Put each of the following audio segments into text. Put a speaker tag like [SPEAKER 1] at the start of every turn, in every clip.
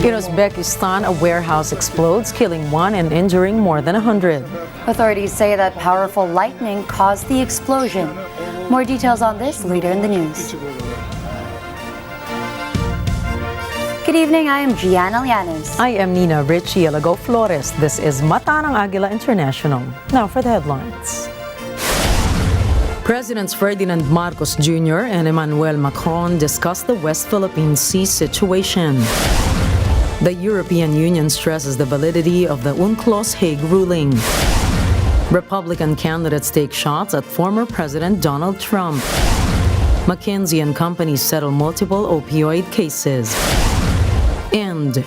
[SPEAKER 1] In Uzbekistan, a warehouse explodes, killing one and injuring more than 100.
[SPEAKER 2] Authorities say that powerful lightning caused the explosion. More details on this later in the news. Good evening, I am Gianna Llanes.
[SPEAKER 1] I am Nina Richie Alagao-Flores. This is Mata ng Agila International. Now for the headlines. Presidents Ferdinand Marcos Jr. and Emmanuel Macron discussed the West Philippine Sea situation. The European Union stresses the validity of the UNCLOS Hague ruling. Republican candidates take shots at former President Donald Trump. McKinsey and companies settle multiple opioid cases. And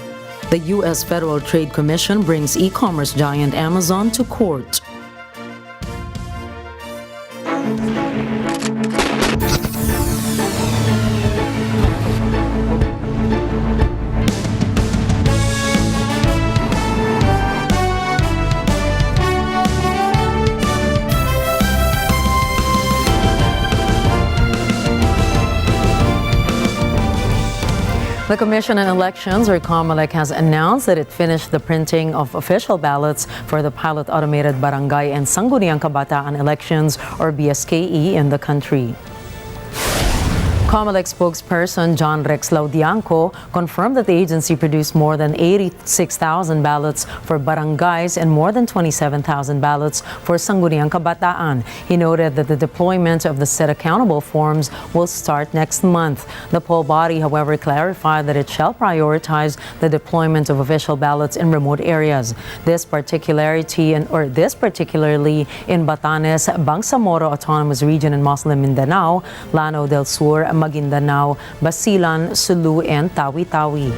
[SPEAKER 1] the U.S. Federal Trade Commission brings e-commerce giant Amazon to court. The Commission on Elections, or COMELEC, has announced that it finished the printing of official ballots for the pilot automated barangay and Sangguniang Kabataan elections, or BSKE, in the country. COMELEC spokesperson John Rex Laudianco confirmed that the agency produced more than 86,000 ballots for barangays and more than 27,000 ballots for Sangguniang Kabataan. He noted that the deployment of the set accountable forms will start next month. The poll body, however, clarified that it shall prioritize the deployment of official ballots in remote areas. This particularly in Batanes, Bangsamoro Autonomous Region in Muslim Mindanao, Lanao del Sur, Maguindanao, Basilan, Sulu, and Tawi-Tawi.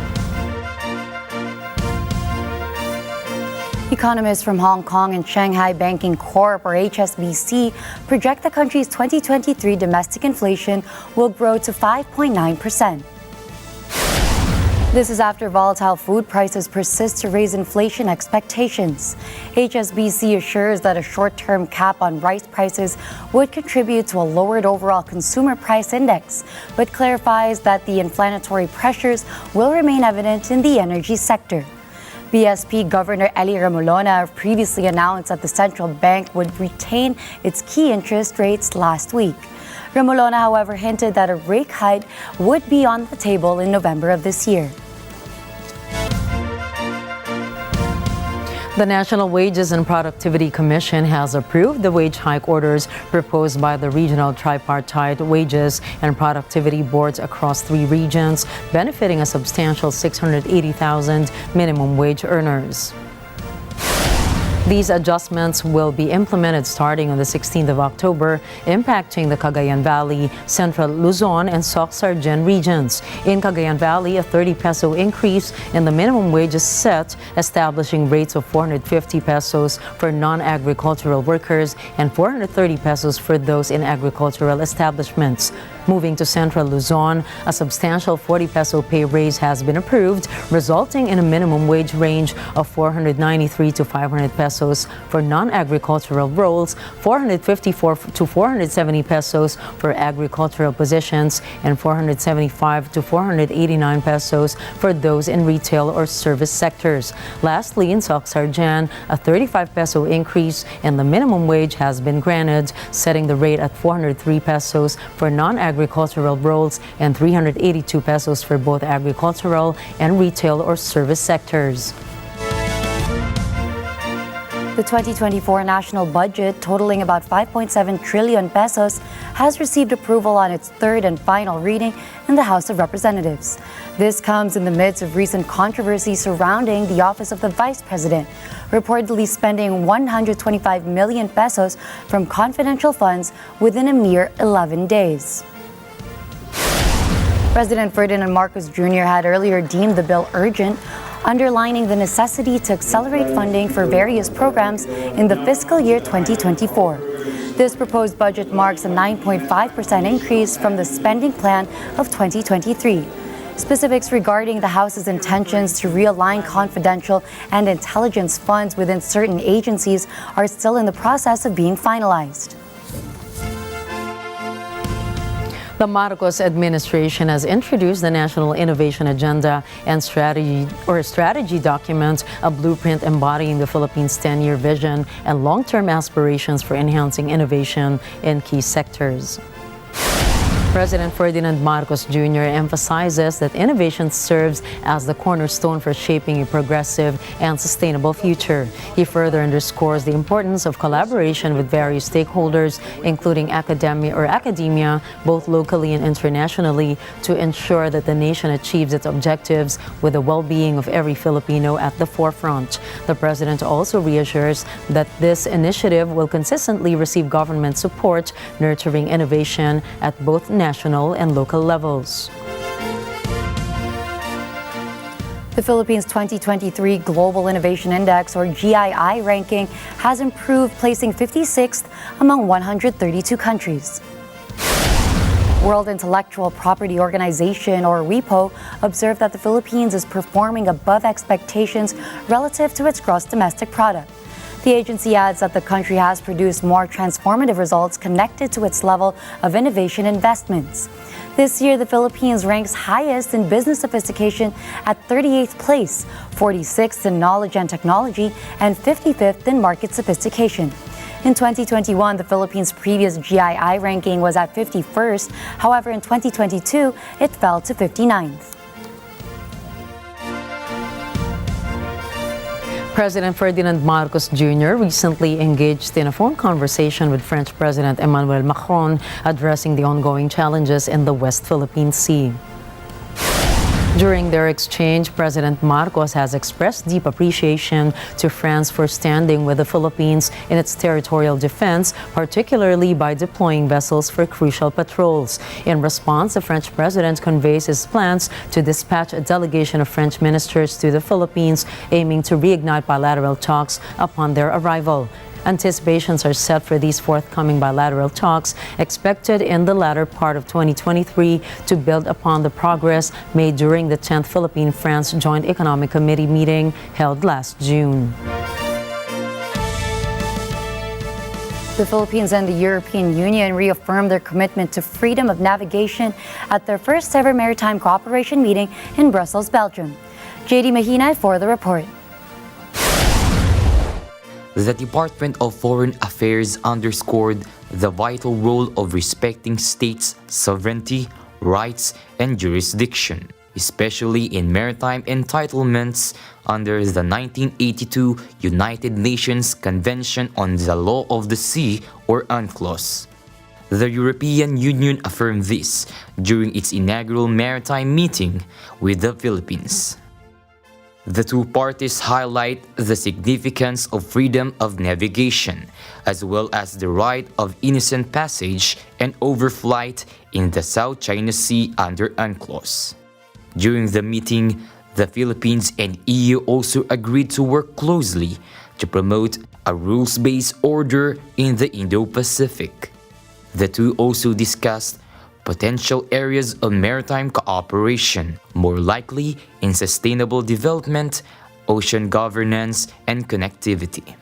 [SPEAKER 2] Economists from Hong Kong and Shanghai Banking Corp, or HSBC, project the country's 2023 domestic inflation will grow to 5.9%. This is after volatile food prices persist to raise inflation expectations. HSBC assures that a short-term cap on rice prices would contribute to a lowered overall consumer price index, but clarifies that the inflationary pressures will remain evident in the energy sector. BSP Governor Eli Remolona previously announced that the central bank would retain its key interest rates last week. Remolona, however, hinted that a rate hike would be on the table in November of this year.
[SPEAKER 1] The National Wages and Productivity Commission has approved the wage hike orders proposed by the regional tripartite wages and productivity boards across 3 regions, benefiting a substantial 680,000 minimum wage earners. These adjustments will be implemented starting on the 16th of October, impacting the Cagayan Valley, Central Luzon, and Soc-Sargen regions. In Cagayan Valley, a 30 peso increase in the minimum wage is set, establishing rates of 450 pesos for non-agricultural workers and 430 pesos for those in agricultural establishments. Moving to Central Luzon, a substantial 40 peso pay raise has been approved, resulting in a minimum wage range of 493 to 500 pesos for non-agricultural roles, 454 to 470 pesos for agricultural positions, and 475 to 489 pesos for those in retail or service sectors. Lastly, in Soc-Sargen, a 35 peso increase in the minimum wage has been granted, setting the rate at 403 pesos for non-agricultural roles and 382 pesos for both agricultural and retail or service sectors.
[SPEAKER 2] The 2024 national budget, totaling about 5.7 trillion pesos, has received approval on its third and final reading in the House of Representatives. This comes in the midst of recent controversy surrounding the office of the Vice President, reportedly spending 125 million pesos from confidential funds within a mere 11 days. President Ferdinand Marcos Jr. had earlier deemed the bill urgent, underlining the necessity to accelerate funding for various programs in the fiscal year 2024. This proposed budget marks a 9.5% increase from the spending plan of 2023. Specifics regarding the House's intentions to realign confidential and intelligence funds within certain agencies are still in the process of being finalized.
[SPEAKER 1] The Marcos administration has introduced the National Innovation Agenda and strategy document, a blueprint embodying the Philippines' 10-year vision and long-term aspirations for enhancing innovation in key sectors. President Ferdinand Marcos Jr. emphasizes that innovation serves as the cornerstone for shaping a progressive and sustainable future. He further underscores the importance of collaboration with various stakeholders, including academia, both locally and internationally, to ensure that the nation achieves its objectives with the well-being of every Filipino at the forefront. The president also reassures that this initiative will consistently receive government support, nurturing innovation at both national and local levels.
[SPEAKER 2] The Philippines 2023 Global Innovation Index, or GII ranking, has improved, placing 56th among 132 countries. World Intellectual Property Organization, or WIPO, observed that the Philippines is performing above expectations relative to its gross domestic product. The agency adds that the country has produced more transformative results connected to its level of innovation investments. This year, the Philippines ranks highest in business sophistication at 38th place, 46th in knowledge and technology, and 55th in market sophistication. In 2021, the Philippines' previous GII ranking was at 51st. However, in 2022, it fell to 59th.
[SPEAKER 1] President Ferdinand Marcos Jr. recently engaged in a phone conversation with French President Emmanuel Macron, addressing the ongoing challenges in the West Philippine Sea. During their exchange, President Marcos has expressed deep appreciation to France for standing with the Philippines in its territorial defense, particularly by deploying vessels for crucial patrols. In response, the French president conveys his plans to dispatch a delegation of French ministers to the Philippines, aiming to reignite bilateral talks upon their arrival. Anticipations are set for these forthcoming bilateral talks, expected in the latter part of 2023, to build upon the progress made during the 10th Philippine-France Joint Economic Committee meeting held last June.
[SPEAKER 2] The Philippines and the European Union reaffirmed their commitment to freedom of navigation at their first ever maritime cooperation meeting in Brussels, Belgium. JD Mahina for the report.
[SPEAKER 3] The Department of Foreign Affairs underscored the vital role of respecting states' sovereignty, rights, and jurisdiction, especially in maritime entitlements under the 1982 United Nations Convention on the Law of the Sea, or UNCLOS. The European Union affirmed this during its inaugural maritime meeting with the Philippines. The two parties highlight the significance of freedom of navigation, as well as the right of innocent passage and overflight in the South China Sea under UNCLOS. During the meeting, the Philippines and EU also agreed to work closely to promote a rules-based order in the Indo-Pacific. The two also discussed potential areas of maritime cooperation, more likely in sustainable development, ocean governance, and connectivity.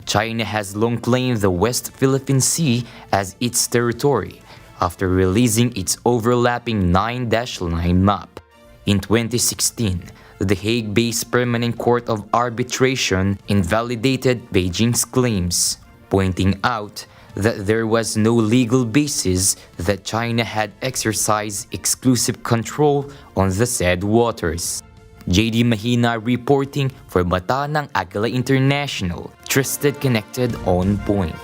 [SPEAKER 3] China has long claimed the West Philippine Sea as its territory after releasing its overlapping 9-line map. In 2016, the Hague-based Permanent Court of Arbitration invalidated Beijing's claims, pointing out that there was no legal basis that China had exercised exclusive control on the said waters. JD Mahina reporting for Mata ng Agila International, trusted, connected, on point.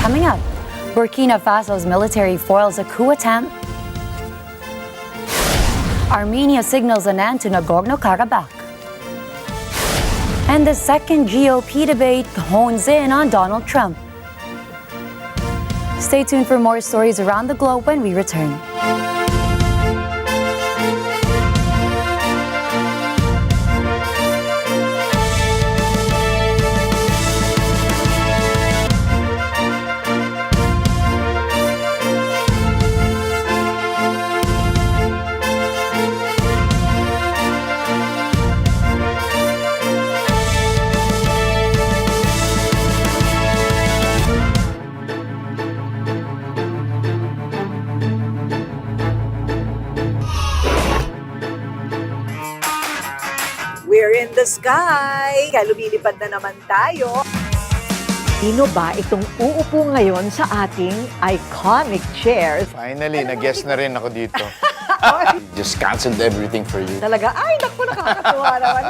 [SPEAKER 2] Coming up, Burkina Faso's military foils a coup attempt. Armenia signals an end to Nagorno-Karabakh. And the second GOP debate hones in on Donald Trump. Stay tuned for more stories around the globe when we return.
[SPEAKER 4] the sky. Kaya lumilipad na naman tayo.
[SPEAKER 5] Sino ba itong uupo ngayon sa ating iconic chairs?
[SPEAKER 6] Finally, nag-guess na rin ako dito. Just canceled everything for you.
[SPEAKER 5] Talaga, ay naku, nakakatuwa naman.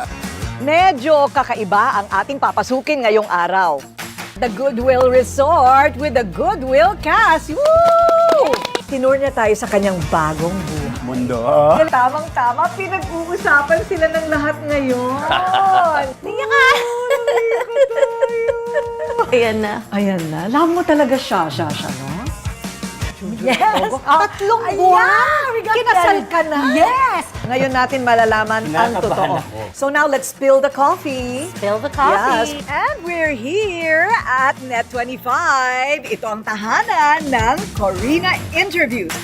[SPEAKER 5] Medyo kakaiba ang ating papasukin ngayong araw. The Goodwill Resort with the Goodwill Cast. Woo! Tinur niya tayo sa kanyang bagong buhay.
[SPEAKER 6] Mundo.
[SPEAKER 5] Tamang-tama, pinag-uusapan sila ng lahat ngayon. Tingnan ka!
[SPEAKER 1] Ayan na.
[SPEAKER 5] Ayan na. Alam mo talaga siya, no? Yes! Tatlong
[SPEAKER 4] Ayan!
[SPEAKER 5] buwan!
[SPEAKER 4] We got
[SPEAKER 5] Kinasal
[SPEAKER 4] married.
[SPEAKER 5] ka na! Yes! Ngayon natin malalaman ang totoo. So now, let's spill the coffee.
[SPEAKER 1] Spill the coffee.
[SPEAKER 5] Yes. And we're here at Net25. Ito ang tahanan ng Corina Interviews.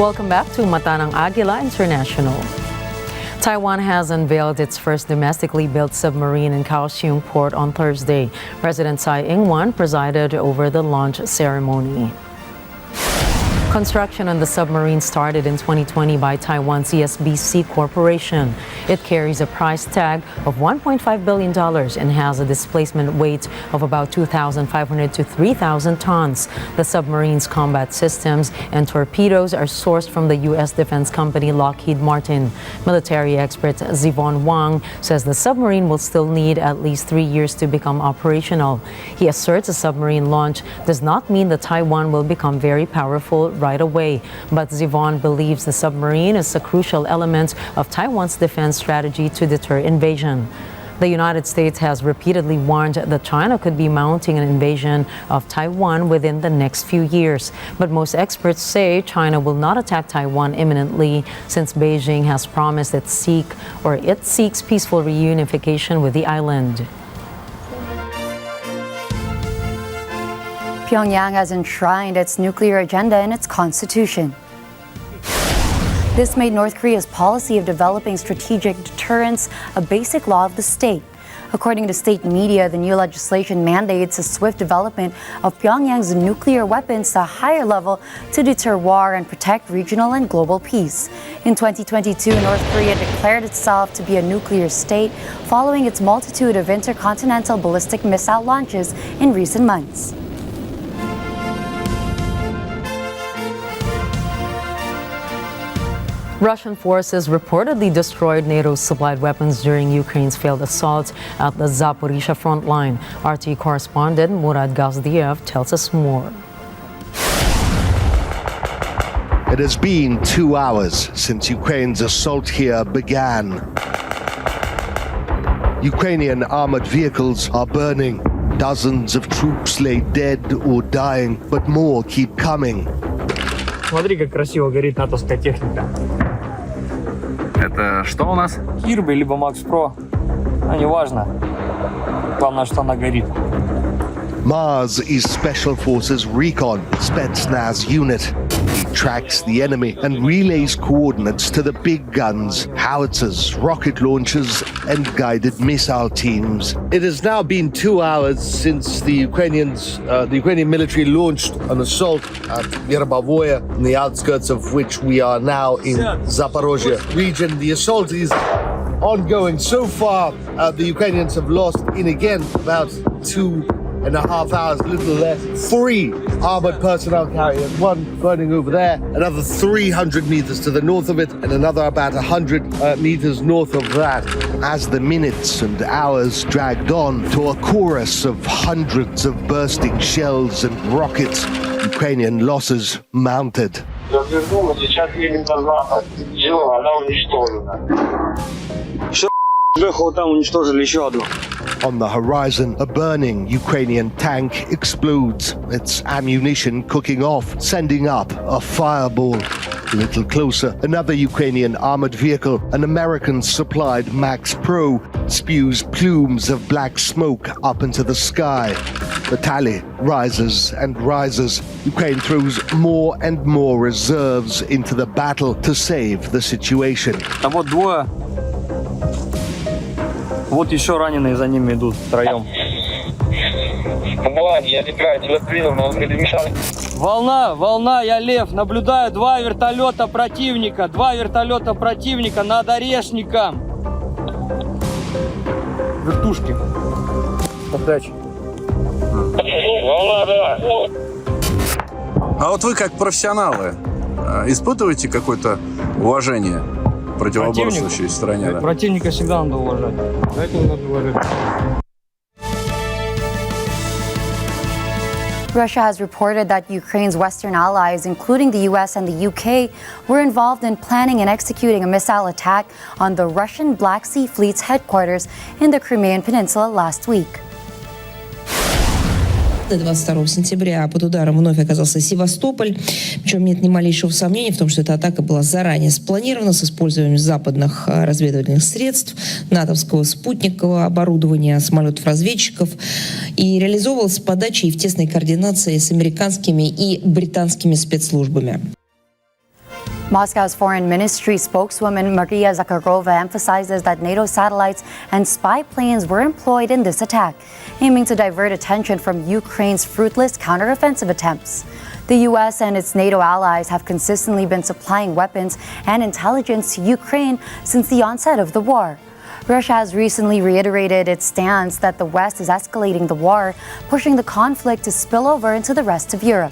[SPEAKER 1] Welcome back to Mata ng Agila International. Taiwan has unveiled its first domestically built submarine in Kaohsiung Port on Thursday. President Tsai Ing-wen presided over the launch ceremony. Construction on the submarine started in 2020 by Taiwan's CSBC Corporation. It carries a price tag of $1.5 billion and has a displacement weight of about 2,500 to 3,000 tons. The submarine's combat systems and torpedoes are sourced from the U.S. defense company Lockheed Martin. Military expert Zivon Wang says the submarine will still need at least 3 years to become operational. He asserts a submarine launch does not mean that Taiwan will become very powerful right away. But Zivon believes the submarine is a crucial element of Taiwan's defense strategy to deter invasion. The United States has repeatedly warned that China could be mounting an invasion of Taiwan within the next few years. But most experts say China will not attack Taiwan imminently since Beijing has promised it seeks peaceful reunification with the island.
[SPEAKER 2] Pyongyang has enshrined its nuclear agenda in its constitution. This made North Korea's policy of developing strategic deterrence a basic law of the state. According to state media, the new legislation mandates a swift development of Pyongyang's nuclear weapons to a higher level to deter war and protect regional and global peace. In 2022, North Korea declared itself to be a nuclear state following its multitude of intercontinental ballistic missile launches in recent months.
[SPEAKER 1] Russian forces reportedly destroyed NATO's supplied weapons during Ukraine's failed assault at the Zaporizhia front line. RT correspondent Murad Gazdiev tells us more.
[SPEAKER 7] It has been 2 hours since Ukraine's assault here began. Ukrainian armored vehicles are burning. Dozens of troops lay dead or dying, but more keep coming.
[SPEAKER 8] Смотри, как красиво горит натовская техника.
[SPEAKER 9] Это что у нас?
[SPEAKER 8] Кирби либо Макс Про, неважно. Главное, что она горит.
[SPEAKER 7] Mars is Special Forces Recon Spetsnaz unit. He tracks the enemy and relays coordinates to the big guns, howitzers, rocket launchers, and guided missile teams.
[SPEAKER 10] It has now been 2 hours since the Ukrainian military launched an assault at Yerbavoye, in the outskirts of which we are now in Zaporozhye region. The assault is ongoing. So far, the Ukrainians have lost in again about 2.5 hours, a little less. 3 armored personnel carriers, one burning over there, another 300 meters to the north of it, and another about 100 meters north of that.
[SPEAKER 7] As the minutes and hours dragged on to a chorus of hundreds of bursting shells and rockets, Ukrainian losses mounted. On the horizon, a burning Ukrainian tank explodes, its ammunition cooking off, sending up a fireball. A little closer, another Ukrainian armored vehicle, an American-supplied Max Pro, spews plumes of black smoke up into the sky. The tally rises and rises. Ukraine throws more and more reserves into the battle to save the situation.
[SPEAKER 8] А вот двое. Вот еще раненые за ними идут втроем. Волна, я Лев. Наблюдаю два вертолета противника над Орешником. Вертушки. Удачи.
[SPEAKER 9] А вот вы как профессионалы испытываете какое-то уважение противоборствующей стороне? Да?
[SPEAKER 8] Противника всегда надо уважать. Поэтому надо уважать.
[SPEAKER 2] Russia has reported that Ukraine's Western allies, including the US and the UK, were involved in planning and executing a missile attack on the Russian Black Sea Fleet's headquarters in the Crimean Peninsula last week.
[SPEAKER 11] 22 сентября под ударом вновь оказался Севастополь. Причем нет ни малейшего сомнения в том, что эта атака была заранее спланирована с использованием западных разведывательных средств, натовского спутникового оборудования, самолетов-разведчиков и реализовывалась с подачей и в тесной координации с американскими и британскими спецслужбами.
[SPEAKER 2] Moscow's foreign ministry spokeswoman Maria Zakharova emphasizes that NATO satellites and spy planes were employed in this attack, aiming to divert attention from Ukraine's fruitless counteroffensive attempts. The US and its NATO allies have consistently been supplying weapons and intelligence to Ukraine since the onset of the war. Russia has recently reiterated its stance that the West is escalating the war, pushing the conflict to spill over into the rest of Europe.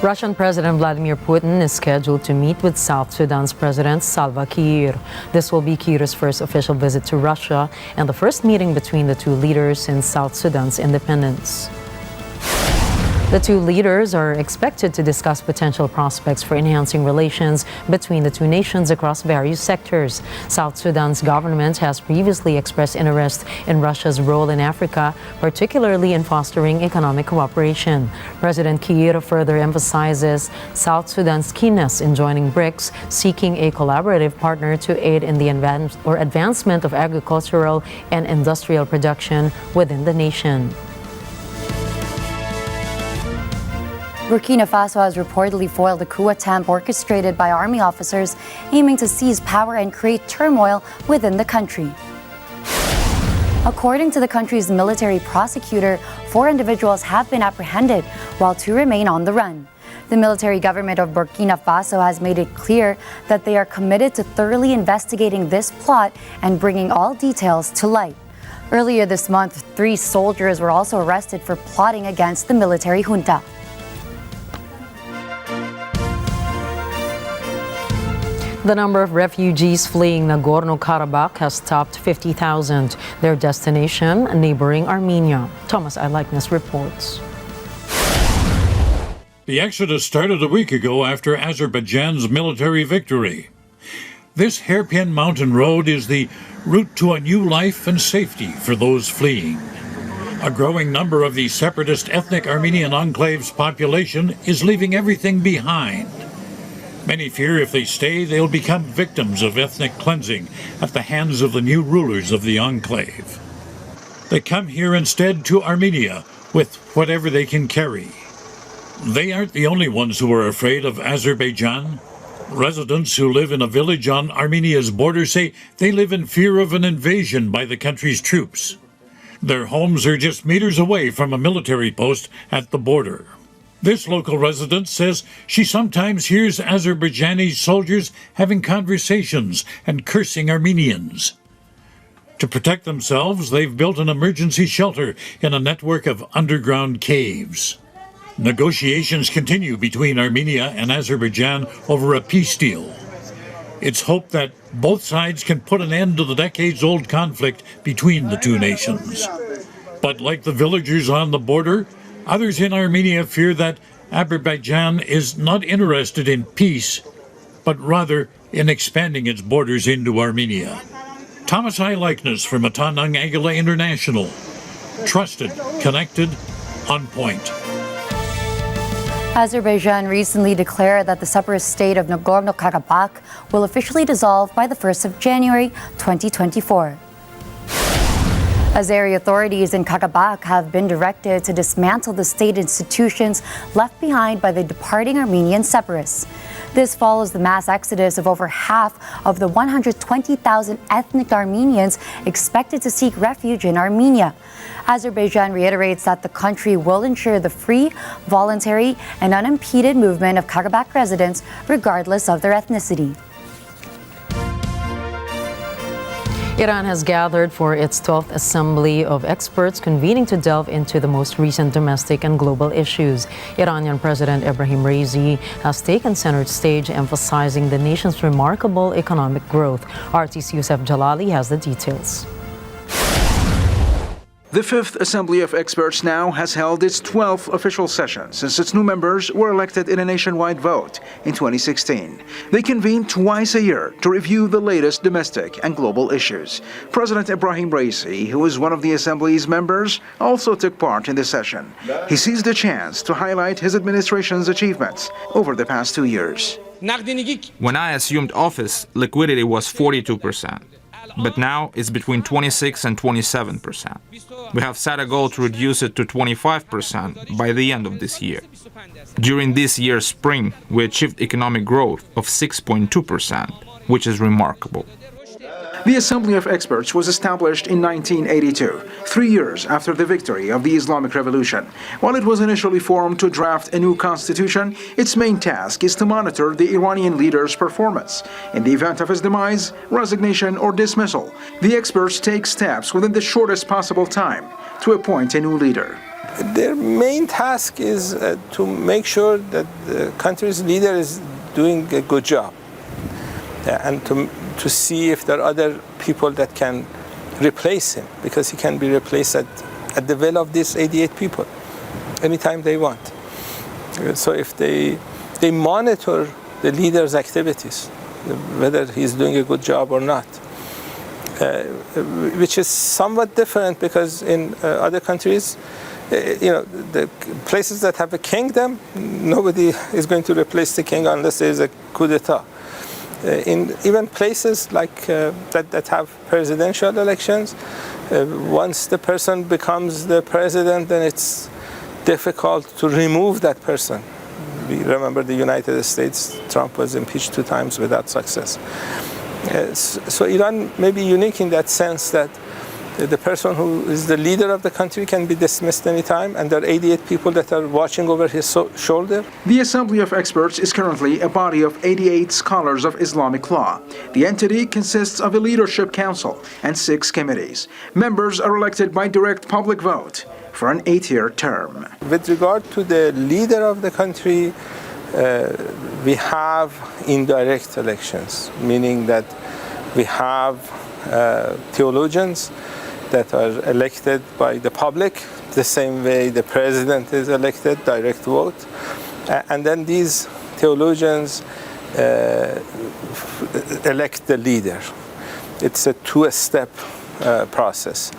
[SPEAKER 1] Russian President Vladimir Putin is scheduled to meet with South Sudan's President Salva Kiir. This will be Kiir's first official visit to Russia and the first meeting between the two leaders since South Sudan's independence. The two leaders are expected to discuss potential prospects for enhancing relations between the two nations across various sectors. South Sudan's government has previously expressed interest in Russia's role in Africa, particularly in fostering economic cooperation. President Kiir further emphasizes South Sudan's keenness in joining BRICS, seeking a collaborative partner to aid in the advancement of agricultural and industrial production within the nation.
[SPEAKER 2] Burkina Faso has reportedly foiled a coup attempt orchestrated by army officers aiming to seize power and create turmoil within the country. According to the country's military prosecutor, 4 individuals have been apprehended, while 2 remain on the run. The military government of Burkina Faso has made it clear that they are committed to thoroughly investigating this plot and bringing all details to light. Earlier this month, 3 soldiers were also arrested for plotting against the military junta.
[SPEAKER 1] The number of refugees fleeing Nagorno-Karabakh has topped 50,000. Their destination, neighboring Armenia. Thomas Eyelikeness reports.
[SPEAKER 12] The exodus started a week ago after Azerbaijan's military victory. This hairpin mountain road is the route to a new life and safety for those fleeing. A growing number of the separatist ethnic Armenian enclave's population is leaving everything behind. Many fear if they stay, they'll become victims of ethnic cleansing at the hands of the new rulers of the enclave. They come here instead to Armenia with whatever they can carry. They aren't the only ones who are afraid of Azerbaijan. Residents who live in a village on Armenia's border say they live in fear of an invasion by the country's troops. Their homes are just meters away from a military post at the border. This local resident says she sometimes hears Azerbaijani soldiers having conversations and cursing Armenians. To protect themselves, they've built an emergency shelter in a network of underground caves. Negotiations continue between Armenia and Azerbaijan over a peace deal. It's hoped that both sides can put an end to the decades-old conflict between the two nations. But like the villagers on the border, others in Armenia fear that Azerbaijan is not interested in peace, but rather in expanding its borders into Armenia. Thomas Eyelikeness for Matanang Agila International. Trusted, connected, on point.
[SPEAKER 2] Azerbaijan recently declared that the separatist state of Nagorno-Karabakh will officially dissolve by the 1st of January 2024. Azeri authorities in Karabakh have been directed to dismantle the state institutions left behind by the departing Armenian separatists. This follows the mass exodus of over half of the 120,000 ethnic Armenians expected to seek refuge in Armenia. Azerbaijan reiterates that the country will ensure the free, voluntary, and unimpeded movement of Karabakh residents regardless of their ethnicity.
[SPEAKER 1] Iran has gathered for its 12th Assembly of Experts convening to delve into the most recent domestic and global issues. Iranian President Ebrahim Raisi has taken center stage, emphasizing the nation's remarkable economic growth. RT's Youssef Jalali has the details.
[SPEAKER 13] The Fifth Assembly of Experts now has held its 12th official session since its new members were elected in a nationwide vote in 2016. They convene twice a year to review the latest domestic and global issues. President Ebrahim Raisi, who is one of the Assembly's members, also took part in the session. He seized the chance to highlight his administration's achievements over the past 2 years.
[SPEAKER 14] When I assumed office, liquidity was 42%. But now it's between 26 and 27%. We have set a goal to reduce it to 25% by the end of this year. During this year's spring, we achieved economic growth of 6.2%, which is remarkable.
[SPEAKER 13] The Assembly of Experts was established in 1982, 3 years after the victory of the Islamic Revolution. While it was initially formed to draft a new constitution, its main task is to monitor the Iranian leader's performance. In the event of his demise, resignation, or dismissal, the experts take steps within the shortest possible time to appoint a new leader.
[SPEAKER 15] Their main task is to make sure that the country's leader is doing a good job, and to see if there are other people that can replace him, because he can be replaced at the will of these 88 people anytime they want. So if they monitor the leader's activities, whether he's doing a good job or not, which is somewhat different because in other countries, the places that have a kingdom, nobody is going to replace the king unless there is a coup d'etat. In even places like that have presidential elections, once the person becomes the president, then it's difficult to remove that person. We remember the United States, Trump was impeached 2 times without success. So Iran may be unique in that sense that the person who is the leader of the country can be dismissed anytime, and there are 88 people that are watching over his shoulder.
[SPEAKER 13] The Assembly of Experts is currently a body of 88 scholars of Islamic law. The entity consists of a leadership council and 6 committees. Members are elected by direct public vote for an 8-year term.
[SPEAKER 15] With regard to the leader of the country, we have indirect elections, meaning that we have theologians that are elected by the public, the same way the president is elected, direct vote. And then these theologians elect the leader. It's a 2-step process.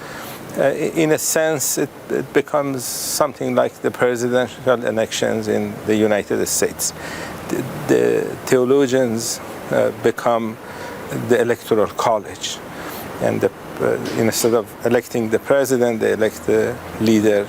[SPEAKER 15] In a sense, it becomes something like the presidential elections in the United States. The theologians become the electoral college, and instead of electing the president, they elect the leader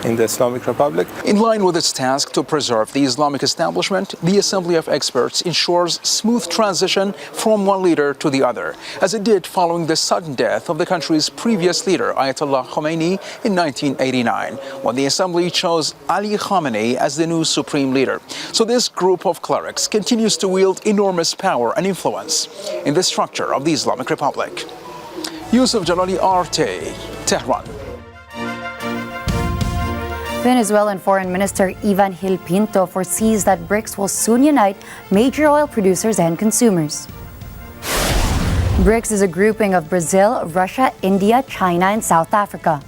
[SPEAKER 15] in the Islamic Republic.
[SPEAKER 13] In line with its task to preserve the Islamic establishment, the Assembly of Experts ensures smooth transition from one leader to the other, as it did following the sudden death of the country's previous leader, Ayatollah Khomeini, in 1989, when the Assembly chose Ali Khamenei as the new supreme leader. So this group of clerics continues to wield enormous power and influence in the structure of the Islamic Republic. Youssef Jalali, RT, Tehran.
[SPEAKER 2] Venezuelan Foreign Minister Ivan Gil Pinto foresees that BRICS will soon unite major oil producers and consumers. BRICS is a grouping of Brazil, Russia, India, China, and South Africa.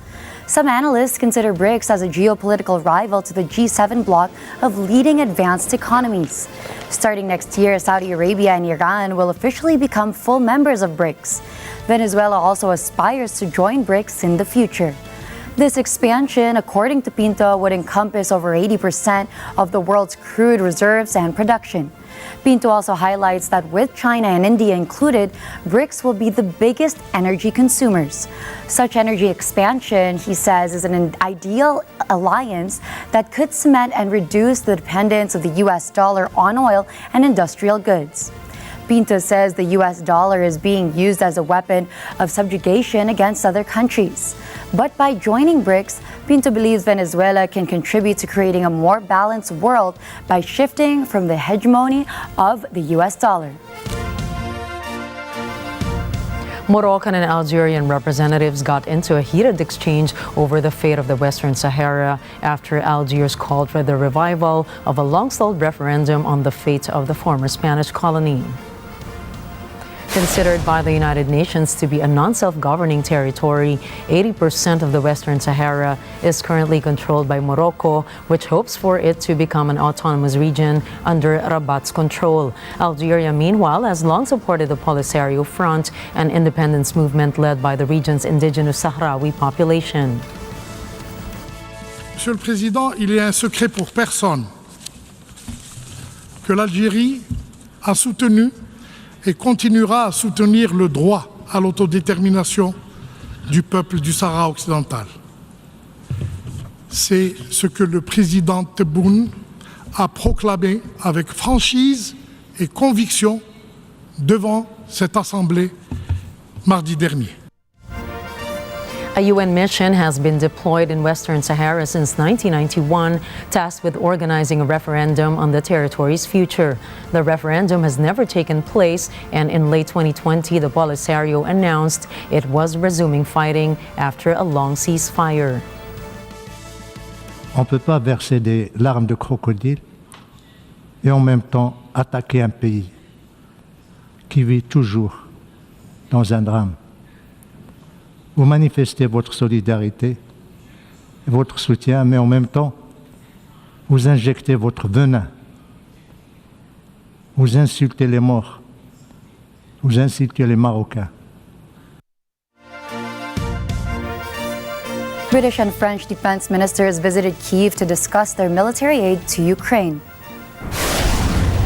[SPEAKER 2] Some analysts consider BRICS as a geopolitical rival to the G7 bloc of leading advanced economies. Starting next year, Saudi Arabia and Iran will officially become full members of BRICS. Venezuela also aspires to join BRICS in the future. This expansion, according to Pinto, would encompass over 80% of the world's crude reserves and production. Pinto also highlights that with China and India included, BRICS will be the biggest energy consumers. Such energy expansion, he says, is an ideal alliance that could cement and reduce the dependence of the U.S. dollar on oil and industrial goods. Pinto says the U.S. dollar is being used as a weapon of subjugation against other countries. But by joining BRICS, Pinto believes Venezuela can contribute to creating a more balanced world by shifting from the hegemony of the U.S. dollar.
[SPEAKER 1] Moroccan and Algerian representatives got into a heated exchange over the fate of the Western Sahara after Algiers called for the revival of a long-stalled referendum on the fate of the former Spanish colony. Considered by the United Nations to be a non-self-governing territory, 80% of the Western Sahara is currently controlled by Morocco, which hopes for it to become an autonomous region under Rabat's control. Algeria, meanwhile, has long supported the Polisario Front, an independence movement led by the region's indigenous Sahrawi population.
[SPEAKER 16] Monsieur le Président, il est un secret pour personne que l'Algérie a soutenu et continuera à soutenir le droit à l'autodétermination du peuple du Sahara occidental. C'est ce que le président Tebboune a proclamé avec franchise et conviction devant cette Assemblée mardi dernier.
[SPEAKER 1] A UN mission has been deployed in Western Sahara since 1991, tasked with organizing a referendum on the territory's future. The referendum has never taken place, and in late 2020, the Polisario announced it was resuming fighting after a long ceasefire.
[SPEAKER 17] On ne peut pas verser des larmes de crocodile et en même temps attaquer un pays qui vit toujours dans un drame. Vous manifestez votre solidarité et votre soutien, mais en même temps, vous injectez votre venin. Vous insultez les morts. Vous insultez les Marocains.
[SPEAKER 2] British and French defense ministers visited Kyiv to discuss their military aid to Ukraine.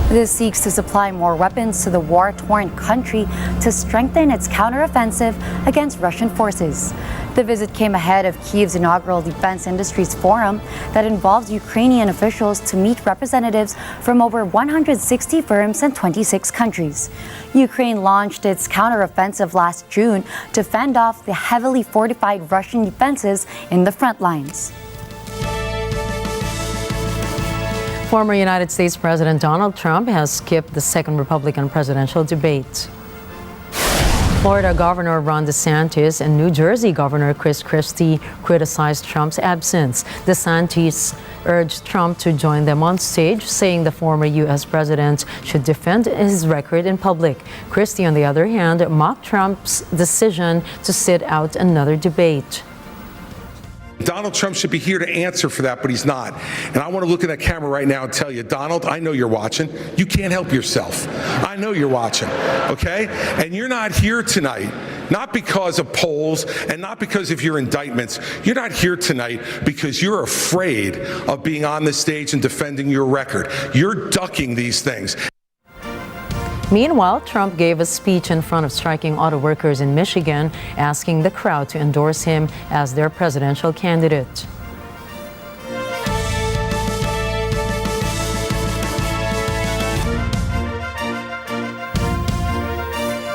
[SPEAKER 2] This seeks to supply more weapons to the war-torn country to strengthen its counteroffensive against Russian forces. The visit came ahead of Kyiv's inaugural Defense Industries Forum that involves Ukrainian officials to meet representatives from over 160 firms and 26 countries. Ukraine launched its counteroffensive last June to fend off the heavily fortified Russian defenses in the front lines.
[SPEAKER 1] Former United States President Donald Trump has skipped the second Republican presidential debate. Florida Governor Ron DeSantis and New Jersey Governor Chris Christie criticized Trump's absence. DeSantis urged Trump to join them on stage, saying the former U.S. president should defend his record in public. Christie, on the other hand, mocked Trump's decision to sit out another debate.
[SPEAKER 18] Donald Trump should be here to answer for that, but he's not. And I want to look at that camera right now and tell you, Donald, I know you're watching. You can't help yourself. I know you're watching, okay? And you're not here tonight, not because of polls and not because of your indictments. You're not here tonight because you're afraid of being on the stage and defending your record. You're ducking these things.
[SPEAKER 1] Meanwhile, Trump gave a speech in front of striking auto workers in Michigan, asking the crowd to endorse him as their presidential candidate.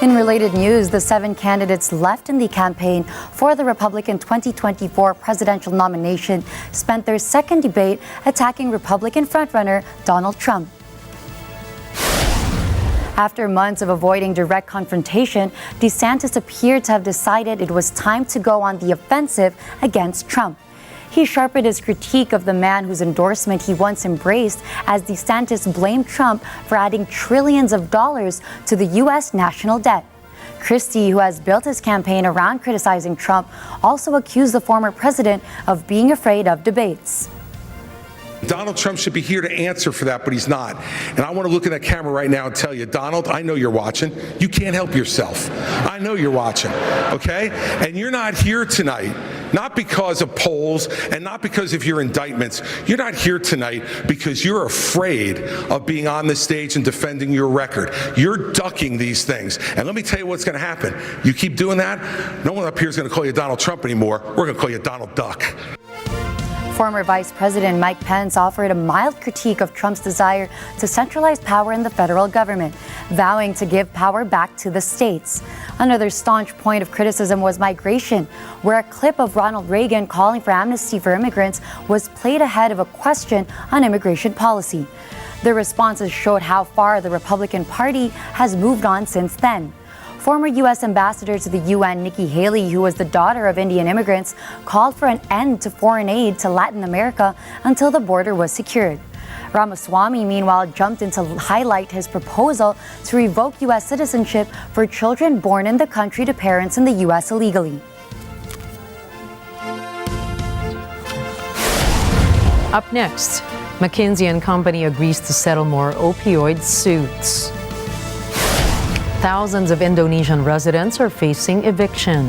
[SPEAKER 2] In related news, the 7 candidates left in the campaign for the Republican 2024 presidential nomination spent their second debate attacking Republican frontrunner Donald Trump. After months of avoiding direct confrontation, DeSantis appeared to have decided it was time to go on the offensive against Trump. He sharpened his critique of the man whose endorsement he once embraced as DeSantis blamed Trump for adding trillions of dollars to the U.S. national debt. Christie, who has built his campaign around criticizing Trump, also accused the former president of being afraid of debates.
[SPEAKER 18] Donald Trump should be here to answer for that, but he's not. And I want to look at that camera right now and tell you, Donald, I know you're watching. You can't help yourself. I know you're watching, okay? And you're not here tonight, not because of polls and not because of your indictments. You're not here tonight because you're afraid of being on the stage and defending your record. You're ducking these things. And let me tell you what's going to happen. You keep doing that, no one up here is going to call you Donald Trump anymore. We're going to call you Donald Duck.
[SPEAKER 2] Former Vice President Mike Pence offered a mild critique of Trump's desire to centralize power in the federal government, vowing to give power back to the states. Another staunch point of criticism was migration, where a clip of Ronald Reagan calling for amnesty for immigrants was played ahead of a question on immigration policy. The responses showed how far the Republican Party has moved on since then. Former U.S. Ambassador to the UN, Nikki Haley, who was the daughter of Indian immigrants, called for an end to foreign aid to Latin America until the border was secured. Ramaswamy, meanwhile, jumped in to highlight his proposal to revoke U.S. citizenship for children born in the country to parents in the U.S. illegally.
[SPEAKER 1] Up next, McKinsey & Company agrees to settle more opioid suits. Thousands of Indonesian residents are facing eviction.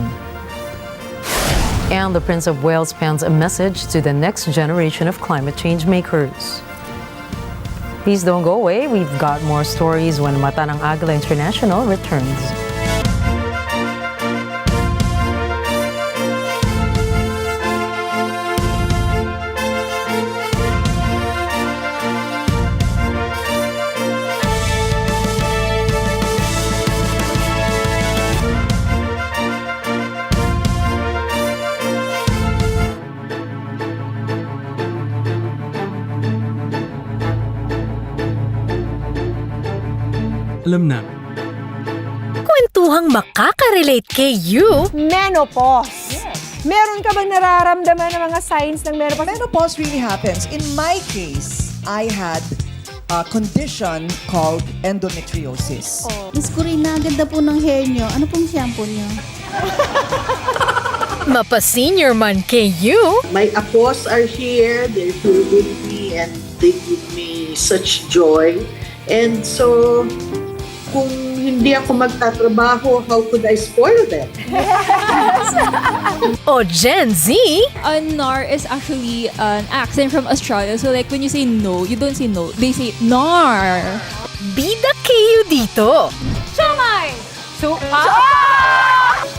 [SPEAKER 1] And the Prince of Wales pens a message to the next generation of climate change makers. Please don't go away. We've got more stories when Mata ng Agila International returns.
[SPEAKER 19] Alam na.
[SPEAKER 20] Kwentuhang makaka-relate kay you.
[SPEAKER 5] Menopause. Meron ka bang nararamdaman ng mga signs ng menopause?
[SPEAKER 21] Menopause really happens. In my case, I had a condition called endometriosis.
[SPEAKER 22] Miss Corina, ganda po ng hair nyo. Ano pong shampoo nyo?
[SPEAKER 20] Mapa-senior man kay you.
[SPEAKER 23] My apos are here. They're here with me and they give me such joy. And so, kung hindi ako magtatrabaho, how could I spoil them?
[SPEAKER 20] O Gen Z?
[SPEAKER 24] Nar is actually an accent from Australia. So like when you say no, you don't say no. They say nar.
[SPEAKER 20] Bida kayo dito.
[SPEAKER 24] Sumay!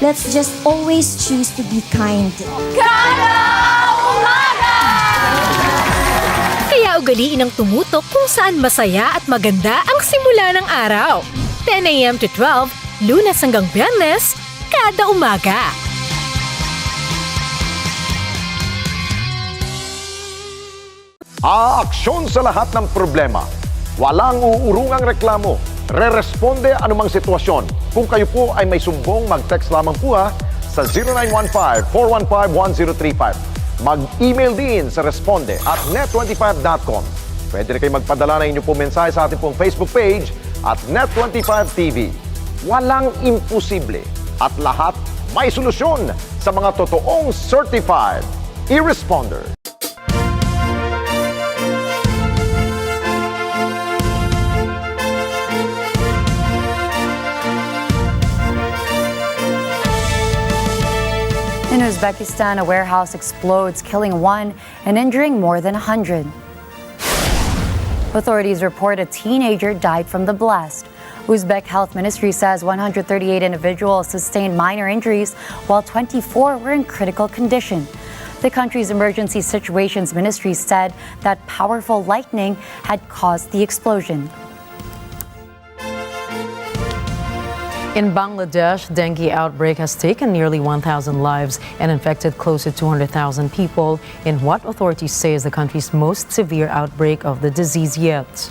[SPEAKER 22] Let's just always choose to be kind.
[SPEAKER 20] Kaya ugaliin ang tumutok kung saan masaya at maganda ang simula ng araw. 10 a.m. to 12, Lunes hanggang Biyernes, kada umaga.
[SPEAKER 25] Aaksyon sa lahat ng problema. Walang uurungang reklamo. Re-responde anumang sitwasyon. Kung kayo po ay may sumbong, mag-text lamang po sa 0915-415-1035. Mag-email din sa responde@net25.com. Pwede rin kayo magpadala ng inyong pong mensahe sa ating pong Facebook page at Net25TV. Walang imposible at lahat may solusyon sa mga totoong certified e-responder.
[SPEAKER 2] In Uzbekistan, a warehouse explodes, killing one and injuring more than 100. Authorities report a teenager died from the blast. Uzbek Health Ministry says 138 individuals sustained minor injuries, while 24 were in critical condition. The country's Emergency Situations Ministry said that powerful lightning had caused the explosion.
[SPEAKER 1] In Bangladesh, dengue outbreak has taken nearly 1,000 lives and infected close to 200,000 people in what authorities say is the country's most severe outbreak of the disease yet.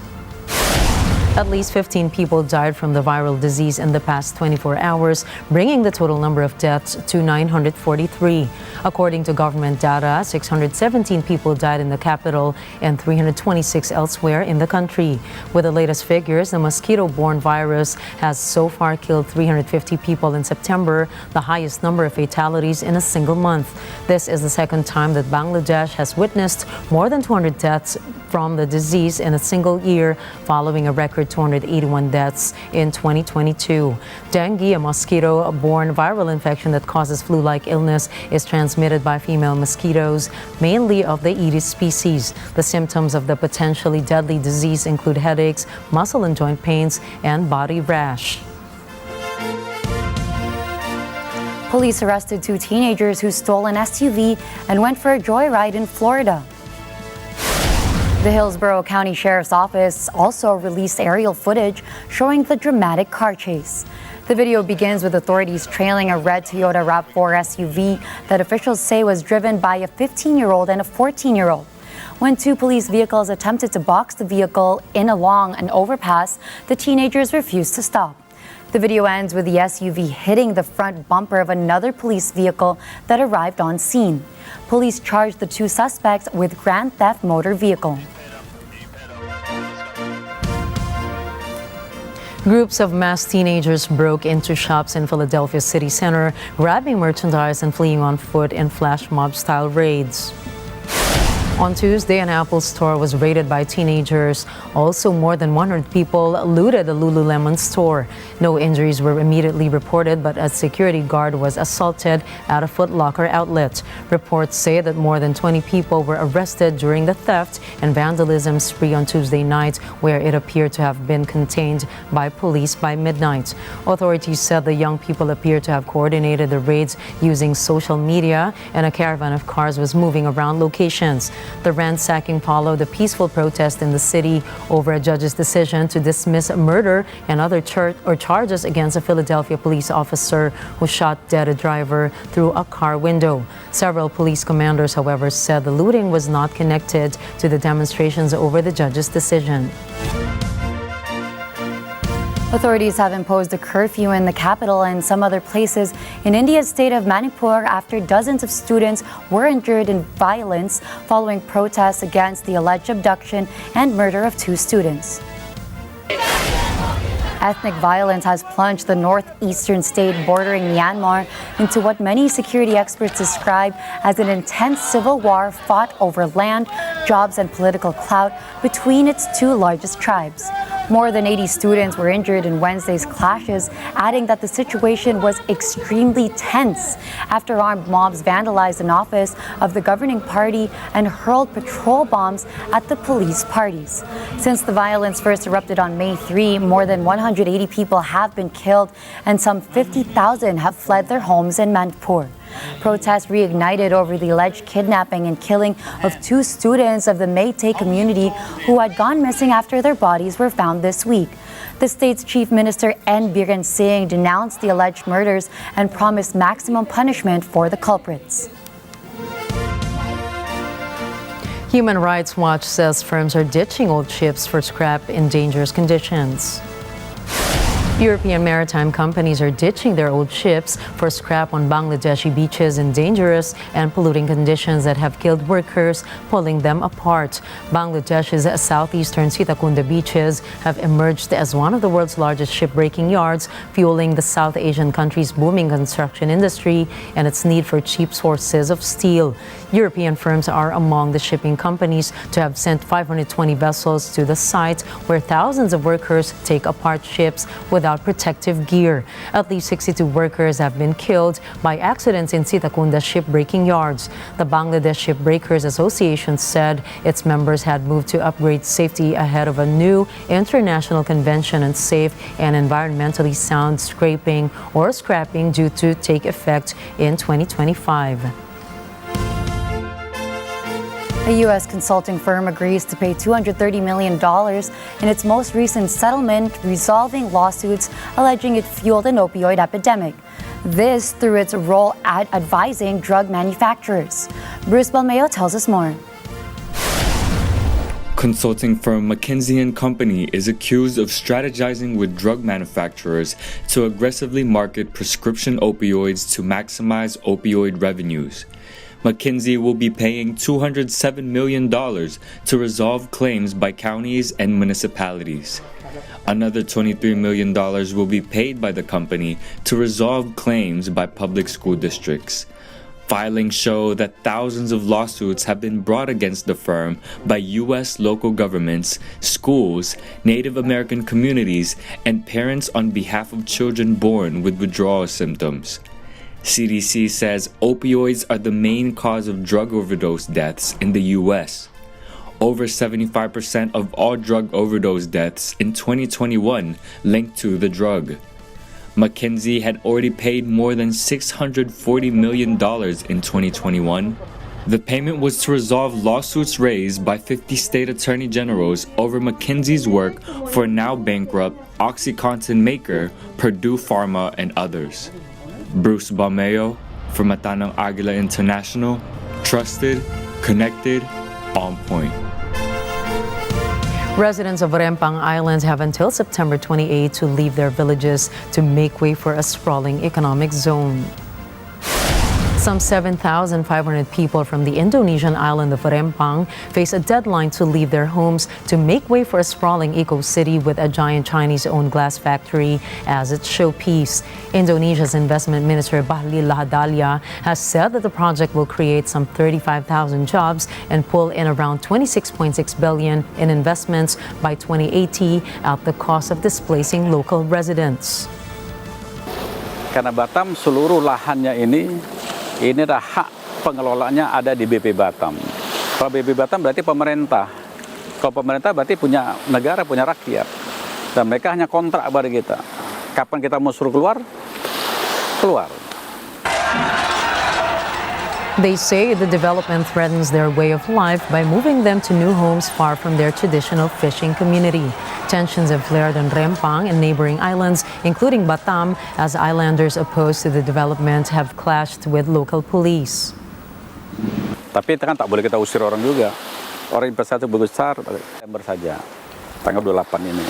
[SPEAKER 1] At least 15 people died from the viral disease in the past 24 hours, bringing the total number of deaths to 943. According to government data, 617 people died in the capital and 326 elsewhere in the country. With the latest figures, the mosquito-borne virus has so far killed 350 people in September, the highest number of fatalities in a single month. This is the second time that Bangladesh has witnessed more than 200 deaths from the disease in a single year, following a record for 281 deaths in 2022. Dengue, a mosquito-borne viral infection that causes flu-like illness, is transmitted by female mosquitoes, mainly of the Aedes species. The symptoms of the potentially deadly disease include headaches, muscle and joint pains, and body rash.
[SPEAKER 2] Police arrested 2 teenagers who stole an SUV and went for a joyride in Florida. The Hillsborough County Sheriff's Office also released aerial footage showing the dramatic car chase. The video begins with authorities trailing a red Toyota RAV4 SUV that officials say was driven by a 15-year-old and a 14-year-old. When 2 police vehicles attempted to box the vehicle in along an overpass, the teenagers refused to stop. The video ends with the SUV hitting the front bumper of another police vehicle that arrived on scene. Police charged the 2 suspects with grand theft motor vehicle.
[SPEAKER 1] Groups of masked teenagers broke into shops in Philadelphia city center, grabbing merchandise and fleeing on foot in flash mob-style raids. On Tuesday, an Apple store was raided by teenagers. Also, more than 100 people looted the Lululemon store. No injuries were immediately reported, but a security guard was assaulted at a Foot Locker outlet. Reports say that more than 20 people were arrested during the theft and vandalism spree on Tuesday night, where it appeared to have been contained by police by midnight. Authorities said the young people appeared to have coordinated the raids using social media, and a caravan of cars was moving around locations. The ransacking followed a peaceful protest in the city over a judge's decision to dismiss murder and other charges against a Philadelphia police officer who shot dead a driver through a car window. Several police commanders, however, said the looting was not connected to the demonstrations over the judge's decision.
[SPEAKER 2] Authorities have imposed a curfew in the capital and some other places in India's state of Manipur after dozens of students were injured in violence following protests against the alleged abduction and murder of 2 students. Ethnic violence has plunged the northeastern state bordering Myanmar into what many security experts describe as an intense civil war fought over land, jobs, and political clout between its 2 largest tribes. More than 80 students were injured in Wednesday's clashes, adding that the situation was extremely tense after armed mobs vandalized an office of the governing party and hurled patrol bombs at the police parties. Since the violence first erupted on May 3, more than 180 people have been killed and some 50,000 have fled their homes in Manipur. Protests reignited over the alleged kidnapping and killing of 2 students of the Meitei community who had gone missing after their bodies were found this week. The state's chief minister N. Biren Singh denounced the alleged murders and promised maximum punishment for the culprits.
[SPEAKER 1] Human Rights Watch says firms are ditching old ships for scrap in dangerous conditions. European maritime companies are ditching their old ships for scrap on Bangladeshi beaches in dangerous and polluting conditions that have killed workers, pulling them apart. Bangladesh's southeastern Sitakunda beaches have emerged as one of the world's largest shipbreaking yards, fueling the South Asian country's booming construction industry and its need for cheap sources of steel. European firms are among the shipping companies to have sent 520 vessels to the site, where thousands of workers take apart ships without protective gear. At least 62 workers have been killed by accidents in Sitakunda shipbreaking yards. The Bangladesh Shipbreakers Association said its members had moved to upgrade safety ahead of a new international convention on safe and environmentally sound scraping or scrapping due to take effect in 2025.
[SPEAKER 2] A U.S. consulting firm agrees to pay $230 million in its most recent settlement, resolving lawsuits alleging it fueled an opioid epidemic. This through its role at advising drug manufacturers. Bruce Balmeo tells us more.
[SPEAKER 3] Consulting firm McKinsey & Company is accused of strategizing with drug manufacturers to aggressively market prescription opioids to maximize opioid revenues. McKinsey will be paying $207 million to resolve claims by counties and municipalities. Another $23 million will be paid by the company to resolve claims by public school districts. Filings show that thousands of lawsuits have been brought against the firm by U.S. local governments, schools, Native American communities, and parents on behalf of children born with withdrawal symptoms. CDC says opioids are the main cause of drug overdose deaths in the U.S. Over 75% of all drug overdose deaths in 2021 linked to the drug. McKinsey had already paid more than $640 million in 2021. The payment was to resolve lawsuits raised by 50 state attorney generals over McKinsey's work for now bankrupt OxyContin maker Purdue Pharma and others. Bruce Balmeo for Matanang Agila International, trusted, connected, on point.
[SPEAKER 1] Residents of Rempang Islands have until September 28 to leave their villages to make way for a sprawling economic zone. Some 7,500 people from the Indonesian island of Rempang face a deadline to leave their homes to make way for a sprawling eco-city with a giant Chinese-owned glass factory as its showpiece. Indonesia's investment minister Bahlil Lahadalia has said that the project will create some 35,000 jobs and pull in around 26.6 billion in investments by 2080 at the cost of displacing local residents.
[SPEAKER 4] Karena Batam seluruh lahannya ini adalah hak pengelolaannya ada di BP Batam. Kalau BP Batam berarti pemerintah. Kalau pemerintah berarti punya negara, punya rakyat. Dan mereka hanya kontrak pada kita. Kapan kita mau suruh keluar? Keluar.
[SPEAKER 1] They say the development threatens their way of life by moving them to new homes far from their traditional fishing community. Tensions have flared on Rempang and neighboring islands, including Batam, as islanders opposed to the development have clashed with local police.
[SPEAKER 4] Tapi kan tak boleh kita usir orang juga. Orang investasi besar, September saja, tanggal 28 ini.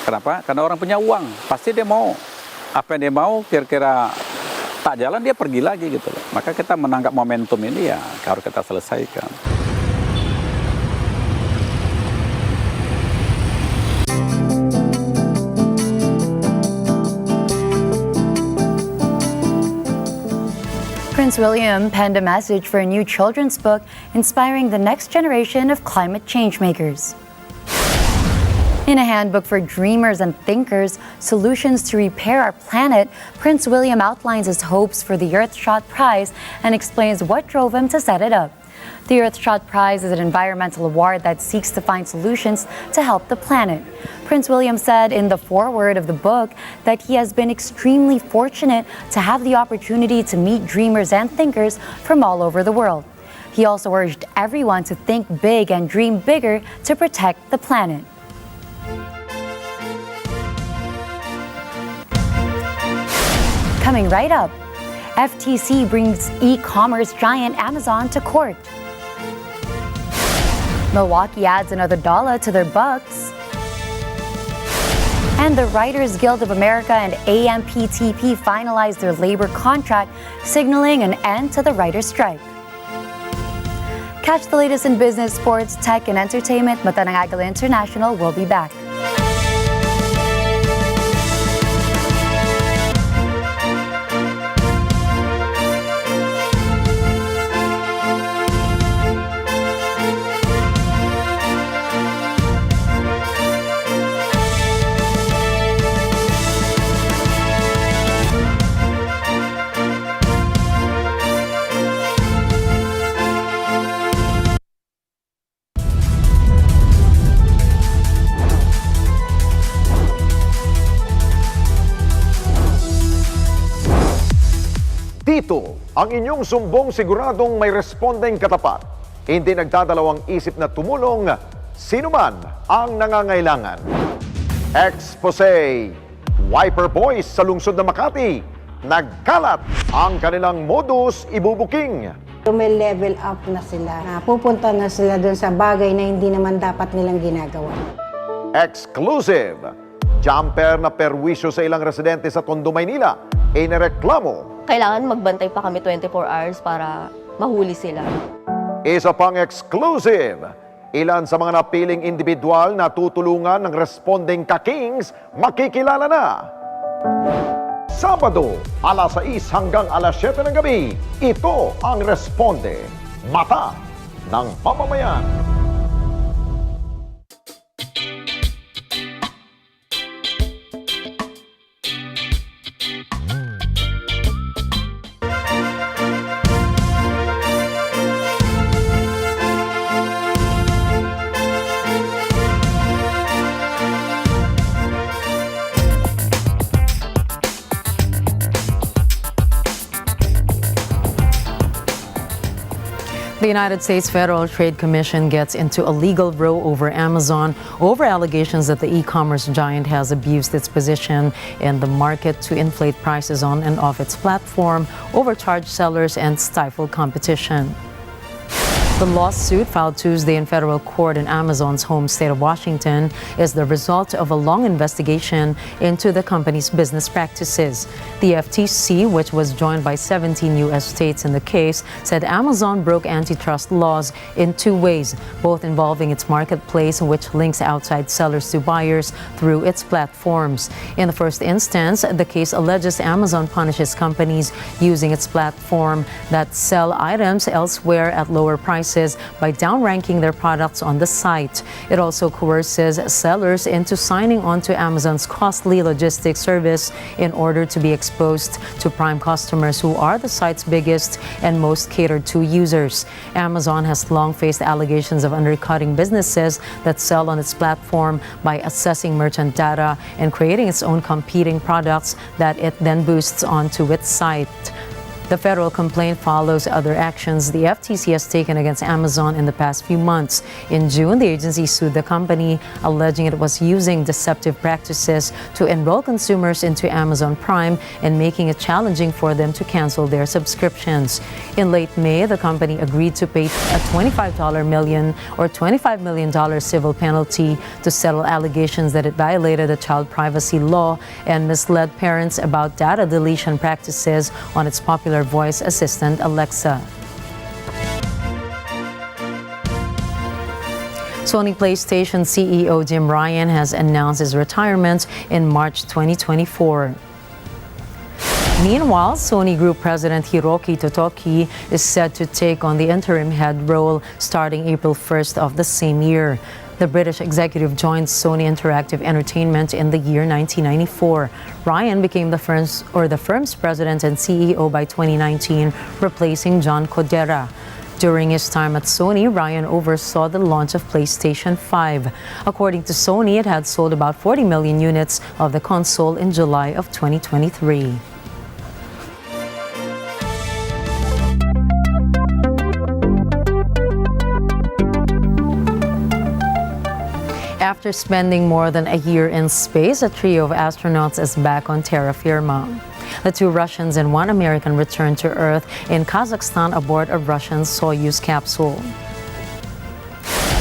[SPEAKER 4] Kenapa? Karena orang punya uang, pasti dia mau. Apa yang dia mau, kira-kira tak jalan, dia pergi lagi gitu loh. Maka kita menangkap momentum ini ya harus kita selesaikan.
[SPEAKER 2] Prince William penned a message for a new children's book inspiring the next generation of climate change makers. In a handbook for dreamers and thinkers, Solutions to Repair Our Planet, Prince William outlines his hopes for the Earthshot Prize and explains what drove him to set it up. The Earthshot Prize is an environmental award that seeks to find solutions to help the planet. Prince William said in the foreword of the book that he has been extremely fortunate to have the opportunity to meet dreamers and thinkers from all over the world. He also urged everyone to think big and dream bigger to protect the planet. Coming right up, FTC brings e-commerce giant Amazon to court. Milwaukee adds another dollar to their bucks. And the Writers Guild of America and AMPTP finalized their labor contract, signaling an end to the writer's strike. Catch the latest in business, sports, tech, and entertainment. Matanang Agila International will be back.
[SPEAKER 25] Dito, ang inyong sumbong siguradong may responding katapat. Hindi nagdadalawang isip na tumulong sino man ang nangangailangan. Expose, Wiper Boys sa lungsod ng Makati, nagkalat ang kanilang modus ibubuking.
[SPEAKER 6] May level up na sila. Pupunta na sila doon sa bagay na hindi naman dapat nilang ginagawa.
[SPEAKER 25] Exclusive, jumper na perwisyo sa ilang residente sa Tondo, Maynila, inireklamo.
[SPEAKER 7] Kailangan magbantay pa kami 24 hours para mahuli sila.
[SPEAKER 25] Isa pang exclusive, ilan sa mga napiling individual na tutulungan ng responding ka-kings makikilala na. Sabado, alas 6 hanggang alas 7 ng gabi. Ito ang Responde, Mata ng Mamamayan.
[SPEAKER 1] The United States Federal Trade Commission gets into a legal row over Amazon over allegations that the e-commerce giant has abused its position in the market to inflate prices on and off its platform, overcharge sellers, and stifle competition. The lawsuit filed Tuesday in federal court in Amazon's home state of Washington is the result of a long investigation into the company's business practices. The FTC, which was joined by 17 U.S. states in the case, said Amazon broke antitrust laws in two ways, both involving its marketplace, which links outside sellers to buyers through its platforms. In the first instance, the case alleges Amazon punishes companies using its platform that sell items elsewhere at lower prices by downranking their products on the site. It also coerces sellers into signing on to Amazon's costly logistics service in order to be exposed to Prime customers who are the site's biggest and most catered to users. Amazon has long faced allegations of undercutting businesses that sell on its platform by assessing merchant data and creating its own competing products that it then boosts onto its site. The federal complaint follows other actions the FTC has taken against Amazon in the past few months. In June, the agency sued the company, alleging it was using deceptive practices to enroll consumers into Amazon Prime and making it challenging for them to cancel their subscriptions. In late May, the company agreed to pay a $25 million civil penalty to settle allegations that it violated a child privacy law and misled parents about data deletion practices on its popular voice assistant Alexa. Sony PlayStation CEO Jim Ryan has announced his retirement in March 2024. Meanwhile, Sony Group President Hiroki Totoki is set to take on the interim head role starting April 1st of the same year. The British executive joined Sony Interactive Entertainment in the year 1994. Ryan became the firm's president and CEO by 2019, replacing John Codera. During his time at Sony, Ryan oversaw the launch of PlayStation 5. According to Sony, it had sold about 40 million units of the console in July of 2023. After spending more than a year in space, a trio of astronauts is back on terra firma. The two Russians and one American returned to Earth in Kazakhstan aboard a Russian Soyuz capsule.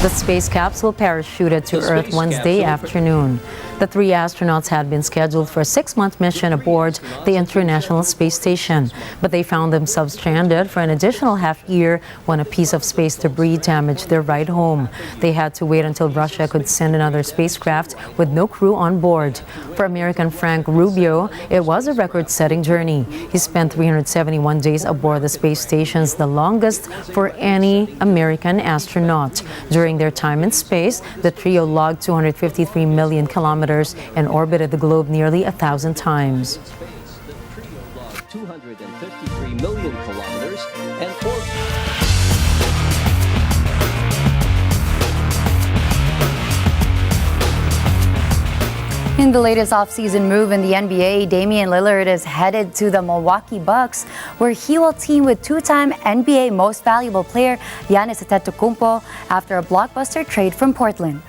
[SPEAKER 1] The space capsule parachuted to Earth Wednesday afternoon. The three astronauts had been scheduled for a 6-month mission aboard the International Space Station, but they found themselves stranded for an additional half year when a piece of space debris damaged their ride home. They had to wait until Russia could send another spacecraft with no crew on board. For American Frank Rubio, it was a record-setting journey. He spent 371 days aboard the space stations, the longest for any American astronaut. During their time in space, the trio logged 253 million kilometers and orbited the globe nearly 1,000 times.
[SPEAKER 8] 253 million kilometers and
[SPEAKER 2] In the latest offseason move in the NBA, Damian Lillard is headed to the Milwaukee Bucks, where he will team with two-time NBA Most Valuable Player Giannis Antetokounmpo after a blockbuster trade from Portland.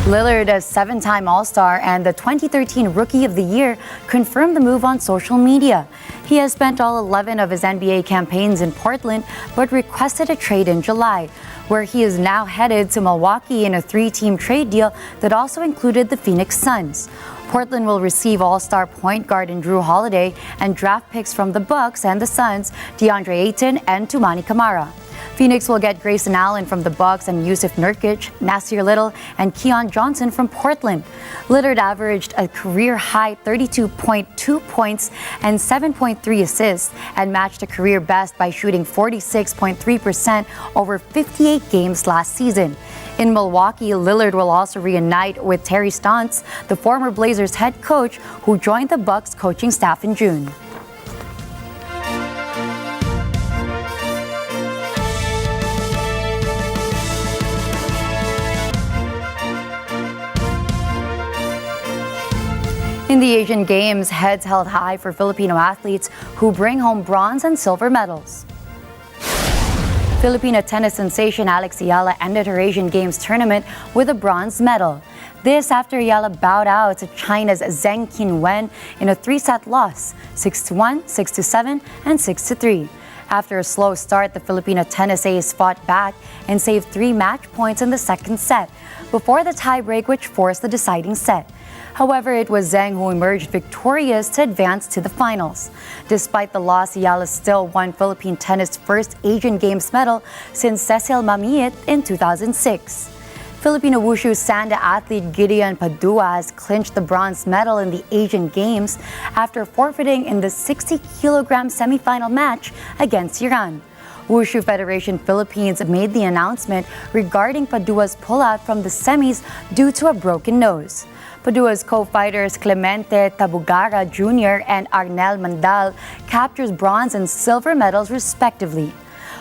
[SPEAKER 2] Lillard, a 7-time All-Star and the 2013 Rookie of the Year, confirmed the move on social media. He has spent all 11 of his NBA campaigns in Portland, but requested a trade in July, where he is now headed to Milwaukee in a 3-team trade deal that also included the Phoenix Suns. Portland will receive All-Star point guard in Drew Holiday and draft picks from the Bucks and the Suns, DeAndre Ayton and Toumani Camara. Phoenix will get Grayson Allen from the Bucks and Yusuf Nurkic, Nasir Little, and Keon Johnson from Portland. Lillard averaged a career-high 32.2 points and 7.3 assists and matched a career best by shooting 46.3% over 58 games last season. In Milwaukee, Lillard will also reunite with Terry Stotts, the former Blazers head coach who joined the Bucks coaching staff in June. In the Asian Games, heads held high for Filipino athletes who bring home bronze and silver medals. Filipino tennis sensation Alex Ayala ended her Asian Games tournament with a bronze medal. This after Ayala bowed out to China's Zheng Qinwen in a three-set loss, 6-1, 6-7, and 6-3. After a slow start, the Filipino tennis ace fought back and saved 3 match points in the second set before the tiebreak, which forced the deciding set. However, it was Zheng who emerged victorious to advance to the finals. Despite the loss, Ayala still won Philippine tennis' first Asian Games medal since Cecil Mamiit in 2006. Filipino Wushu Sanda athlete Gideon Padua has clinched the bronze medal in the Asian Games after forfeiting in the 60-kilogram semifinal match against Iran. Wushu Federation Philippines made the announcement regarding Padua's pullout from the semis due to a broken nose. Padua's co-fighters Clemente Tabugara Jr. and Arnel Mandal captures bronze and silver medals respectively.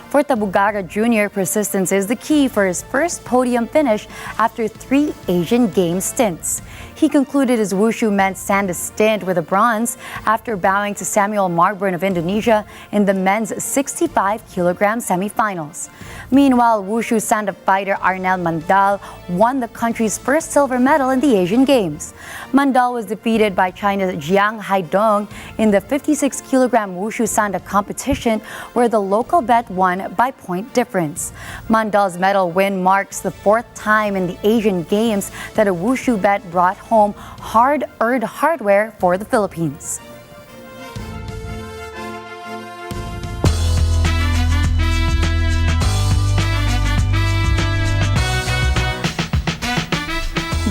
[SPEAKER 2] For Tabugara Jr., persistence is the key for his first podium finish after 3 Asian Games stints. He concluded his Wushu men's Sanda stint with a bronze after bowing to Samuel Marburn of Indonesia in the men's 65-kilogram semifinals. Meanwhile, Wushu Sanda fighter Arnel Mandal won the country's first silver medal in the Asian Games. Mandal was defeated by China's Jiang Haidong in the 56-kilogram Wushu Sanda competition, where the local bet won by point difference. Mandal's medal win marks the 4th time in the Asian Games that a Wushu bet brought home hard-earned hardware for the Philippines.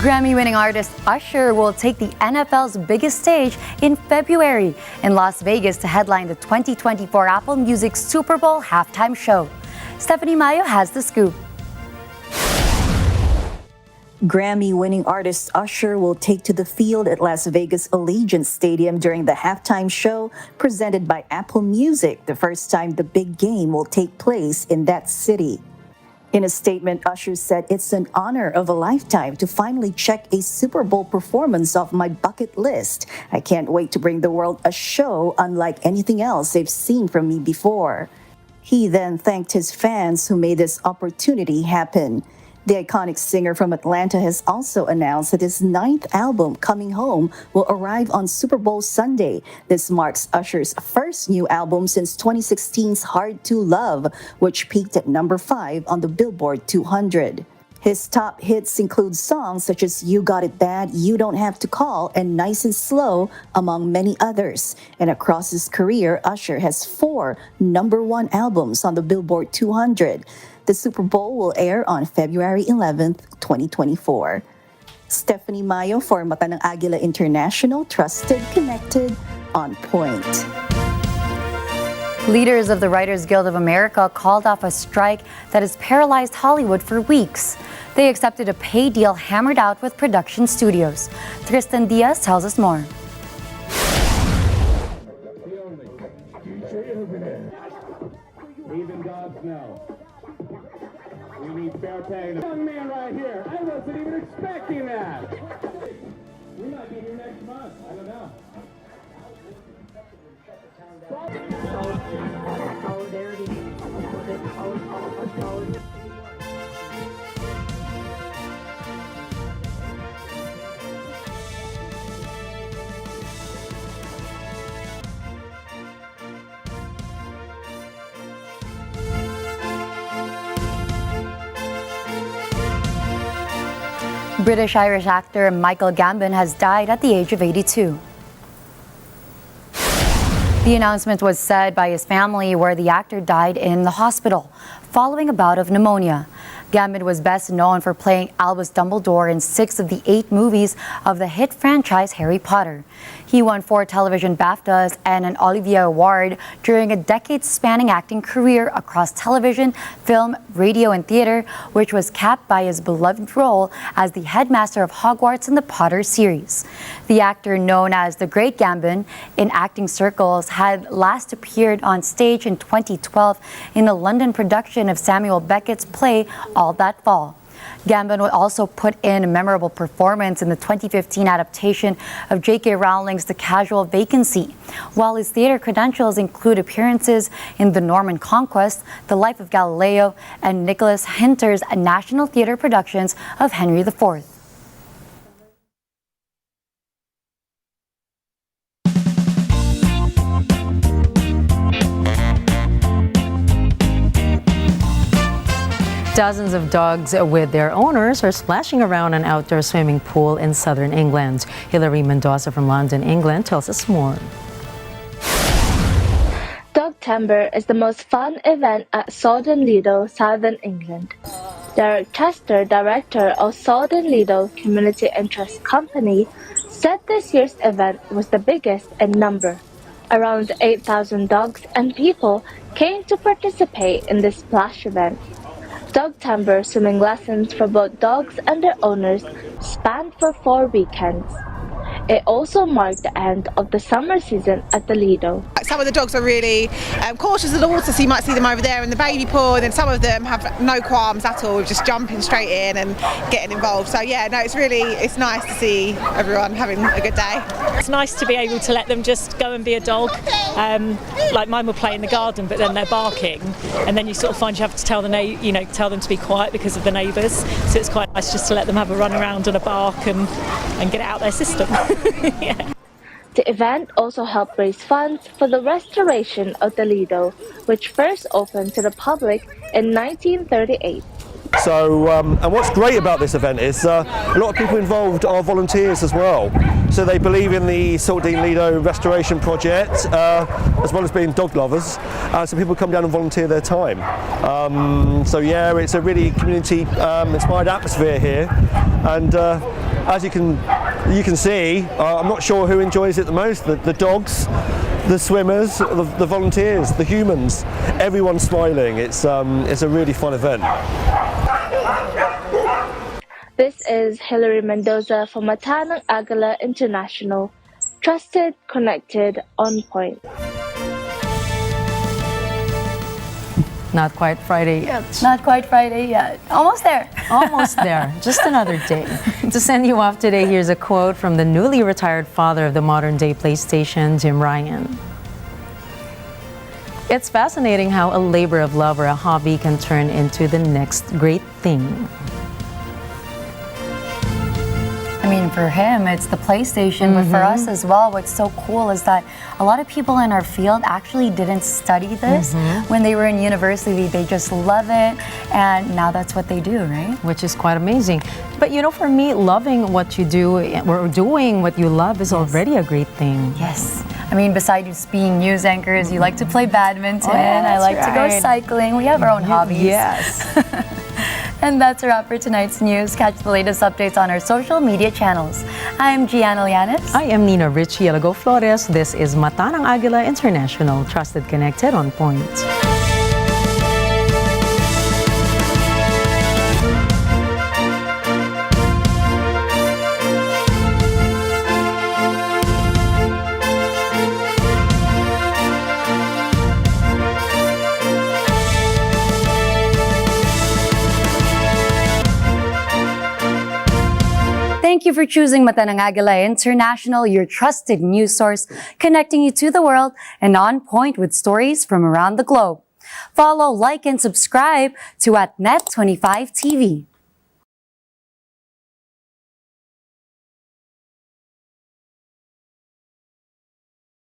[SPEAKER 2] Grammy-winning artist Usher will take the NFL's biggest stage in February in Las Vegas to headline the 2024 Apple Music Super Bowl halftime show. Stephanie Mayo has the scoop.
[SPEAKER 9] Grammy-winning artist Usher will take to the field at Las Vegas Allegiant Stadium during the halftime show presented by Apple Music, the first time the big game will take place in that city. In a statement, Usher said, "It's an honor of a lifetime to finally check a Super Bowl performance off my bucket list. I can't wait to bring the world a show unlike anything else they've seen from me before." He then thanked his fans who made this opportunity happen. The iconic singer from Atlanta has also announced that his 9th album, Coming Home, will arrive on Super Bowl Sunday. This marks Usher's first new album since 2016's Hard to Love, which peaked at number 5 on the Billboard 200. His top hits include songs such as You Got It Bad, You Don't Have to Call, and Nice and Slow, among many others. And across his career, Usher has 4 number 1 albums on the Billboard 200. The Super Bowl will air on February 11th, 2024. Stephanie Mayo for Mata ng Agila International, trusted, connected, on point.
[SPEAKER 2] Leaders of the Writers Guild of America called off a strike that has paralyzed Hollywood for weeks. They accepted a pay deal hammered out with production studios. Tristan Diaz tells us more.
[SPEAKER 10] Even gods know. We need fair pay. Young man right here, I wasn't even expecting that. We might be here next month. I don't know.
[SPEAKER 2] British-Irish actor Michael Gambon has died at the age of 82. The announcement was said by his family, where the actor died in the hospital following a bout of pneumonia. Gambon was best known for playing Albus Dumbledore in 6 of the 8 movies of the hit franchise Harry Potter. He won 4 television BAFTAs and an Olivier Award during a decade-spanning acting career across television, film, radio, and theater, which was capped by his beloved role as the headmaster of Hogwarts in the Potter series. The actor, known as the Great Gambon in acting circles, had last appeared on stage in 2012 in a London production of Samuel Beckett's play All That Fall. Gambon would also put in a memorable performance in the 2015 adaptation of J.K. Rowling's The Casual Vacancy, while his theater credentials include appearances in The Norman Conquest, The Life of Galileo, and Nicholas Hinter's National Theatre productions of Henry IV.
[SPEAKER 1] Dozens of dogs with their owners are splashing around an outdoor swimming pool in southern England. Hilary Mendoza from London, England tells us more.
[SPEAKER 11] Dogtember is the most fun event at Southern Lido, southern England. Derek Chester, director of Southern Lido Community Interest Company, said this year's event was the biggest in number. Around 8,000 dogs and people came to participate in this splash event. Dogtember swimming lessons for both dogs and their owners spanned for 4 weekends. It also marked the end of the summer season at the Lido.
[SPEAKER 12] Some of the dogs are really cautious of the water, so you might see them over there in the baby pool, and then some of them have no qualms at all, just jumping straight in and getting involved. So yeah, no, it's nice to see everyone having a good day.
[SPEAKER 14] It's nice to be able to let them just go and be a dog. Like mine will play in the garden, but then they're barking, and then you sort of find you have to tell tell them to be quiet because of the neighbours. So it's quite nice just to let them have a run around and a bark and get it out their system. Yeah.
[SPEAKER 11] The event also helped raise funds for the restoration of the Lido, which first opened to the public in 1938.
[SPEAKER 15] So, and what's great about this event is a lot of people involved are volunteers as well. So they believe in the Saltdean Lido restoration project, as well as being dog lovers. So people come down and volunteer their time. So yeah, it's a really community-inspired atmosphere here. And as you can see, I'm not sure who enjoys it the most, the dogs, the swimmers, the volunteers, the humans. Everyone's smiling. It's a really fun event.
[SPEAKER 11] This is Hilary Mendoza for Matanang Agila International. Trusted, connected, on point.
[SPEAKER 1] Not quite Friday yet.
[SPEAKER 2] Not quite Friday yet. Almost there.
[SPEAKER 1] Almost there. Just another day. To send you off today, here's a quote from the newly retired father of the modern-day PlayStation, Jim Ryan. It's fascinating how a labor of love or a hobby can turn into the next great thing.
[SPEAKER 2] I mean, for him, it's the PlayStation, but for us as well, what's so cool is that a lot of people in our field actually didn't study this when they were in university. They just love it, and now that's what they do, right?
[SPEAKER 1] Which is quite amazing. But you know, for me, loving what you do or doing what you love is already a great thing.
[SPEAKER 2] Yes. I mean, besides being news anchors, you like to play badminton. I like to go cycling. We have our own hobbies.
[SPEAKER 1] Yes.
[SPEAKER 2] And that's a wrap for tonight's news. Catch the latest updates on our social media channels. I'm Gianna Llanes.
[SPEAKER 1] I am Nina Richie Alagao-Flores. This is Matanang Agila International. Trusted, connected, on point.
[SPEAKER 2] Thank you for choosing Matanang Agila International, your trusted news source, connecting you to the world and on point with stories from around the globe. Follow, like, and subscribe to @Net25 TV.